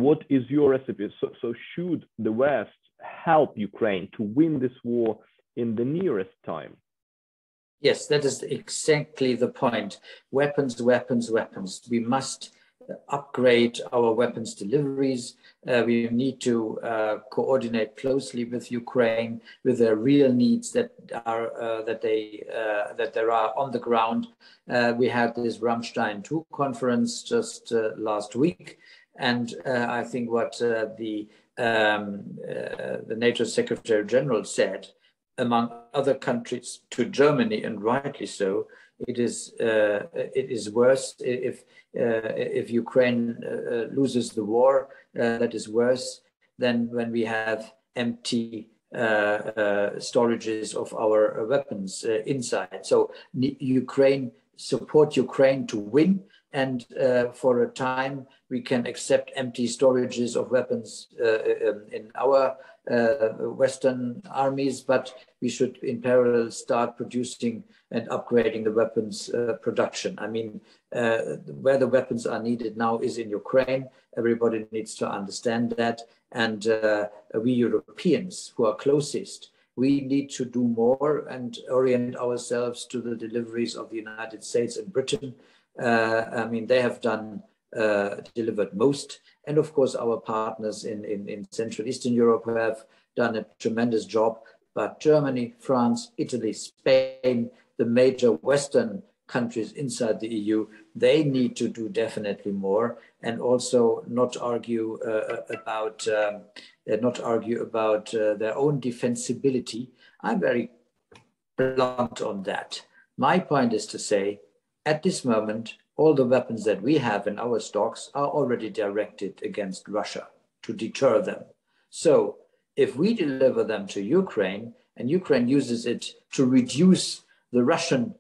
what is your recipe? So should the West help Ukraine to win this war in the nearest time? Yes, that is exactly the point. Weapons, weapons, weapons. We must upgrade our weapons deliveries. We need to coordinate closely with Ukraine, with their real needs that there are on the ground. We had this Ramstein II conference just last week, and I think what the NATO Secretary General said, among other countries, to Germany, and rightly so, it is worse if Ukraine loses the war. That is worse than when we have empty storages of our weapons inside. So support Ukraine to win, and for a time we can accept empty storages of weapons in our Western armies, but we should in parallel start producing and upgrading the weapons production. I mean, where the weapons are needed now is in Ukraine. Everybody needs to understand that. And we Europeans who are closest, we need to do more and orient ourselves to the deliveries of the United States and Britain. I mean, they have delivered most. And of course, our partners in Central Eastern Europe have done a tremendous job. But Germany, France, Italy, Spain, the major Western countries inside the EU, they need to do definitely more, and also not argue about their own defensibility. I'm very blunt on that. My point is to say, at this moment, all the weapons that we have in our stocks are already directed against Russia to deter them. So if we deliver them to Ukraine and Ukraine uses it to reduce the Russian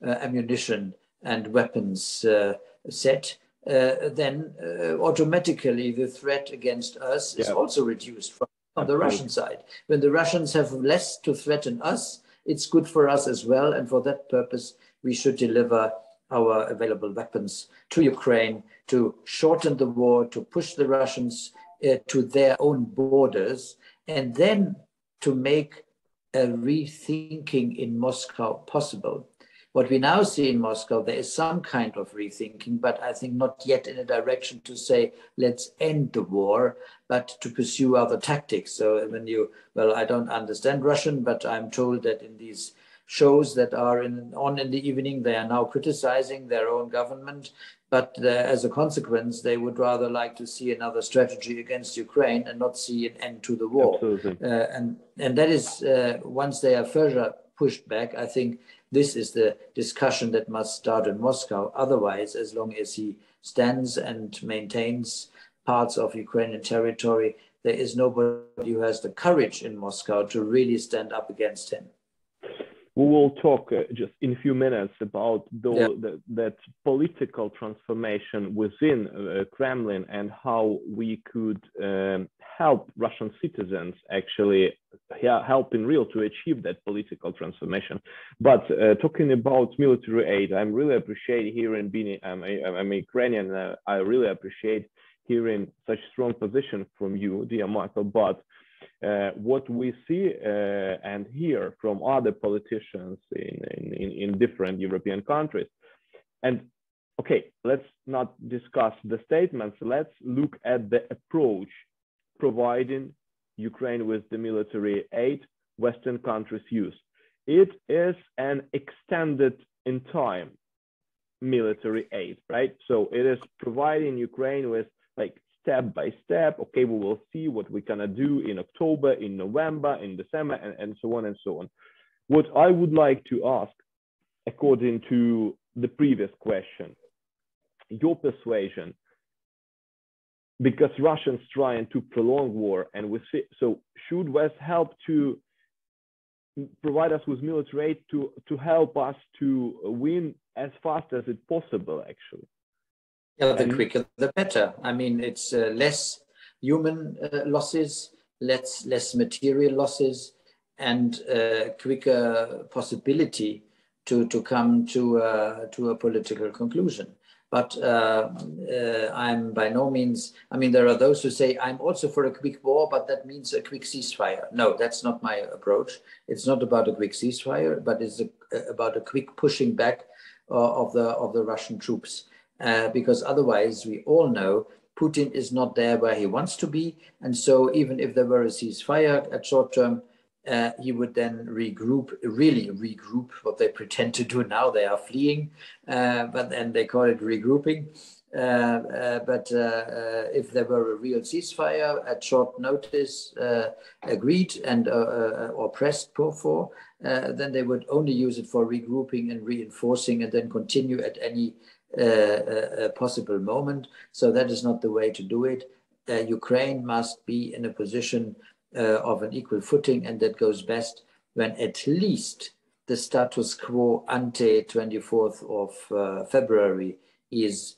ammunition and weapons set, then automatically the threat against us is also reduced from the Russian side. When the Russians have less to threaten us, it's good for us as well. And for that purpose, we should deliver our available weapons to Ukraine to shorten the war, to push the Russians to their own borders, and then to make a rethinking in Moscow possible. What we now see in Moscow, there is some kind of rethinking, but I think not yet in a direction to say, let's end the war, but to pursue other tactics. So I don't understand Russian, but I'm told that in these shows that are on in the evening, they are now criticizing their own government, but as a consequence, they would rather like to see another strategy against Ukraine and not see an end to the war. And that is, once they are further pushed back, I think this is the discussion that must start in Moscow. Otherwise, as long as he stands and maintains parts of Ukrainian territory, there is nobody who has the courage in Moscow to really stand up against him. We will talk just in a few minutes about that political transformation within Kremlin and how we could help Russian citizens actually help in real to achieve that political transformation. But talking about military aid, I'm really appreciate hearing I'm Ukrainian. I really appreciate hearing such strong position from you, dear Michael. But what we see and hear from other politicians in different European countries. And okay, let's not discuss the statements. Let's look at the approach providing Ukraine with the military aid Western countries use. It is an extended in time military aid, right? So it is providing Ukraine with like step by step. Okay, we will see what we're gonna do in October, in November, in December, and so on and so on. What I would like to ask, according to the previous question, your persuasion, because Russians trying to prolong war, and we see, so should West help to provide us with military aid to help us to win as fast as it's possible, actually? Yeah, the quicker the better. I mean, it's less human losses, less material losses, and quicker possibility to come to a political conclusion. But I'm by no means, I mean, there are those who say, I'm also for a quick war, but that means a quick ceasefire. No, that's not my approach. It's not about a quick ceasefire, but it's about a quick pushing back of the Russian troops. Because otherwise, we all know Putin is not there where he wants to be. And so even if there were a ceasefire at short term, he would then really regroup, what they pretend to do now. They are fleeing, but then they call it regrouping. But if there were a real ceasefire at short notice, agreed and or pressed for, then they would only use it for regrouping and reinforcing and then continue at any possible moment. So that is not the way to do it. Ukraine must be in a position of an equal footing, and that goes best when at least the status quo ante 24th of February is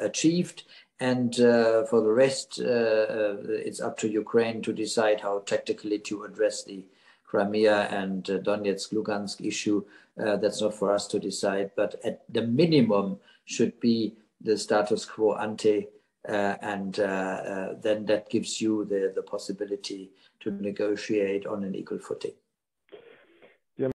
achieved. And for the rest, it's up to Ukraine to decide how tactically to address the Crimea and Donetsk, Lugansk issue. That's not for us to decide, but at the minimum should be the status quo ante, and then that gives you the possibility to negotiate on an equal footing.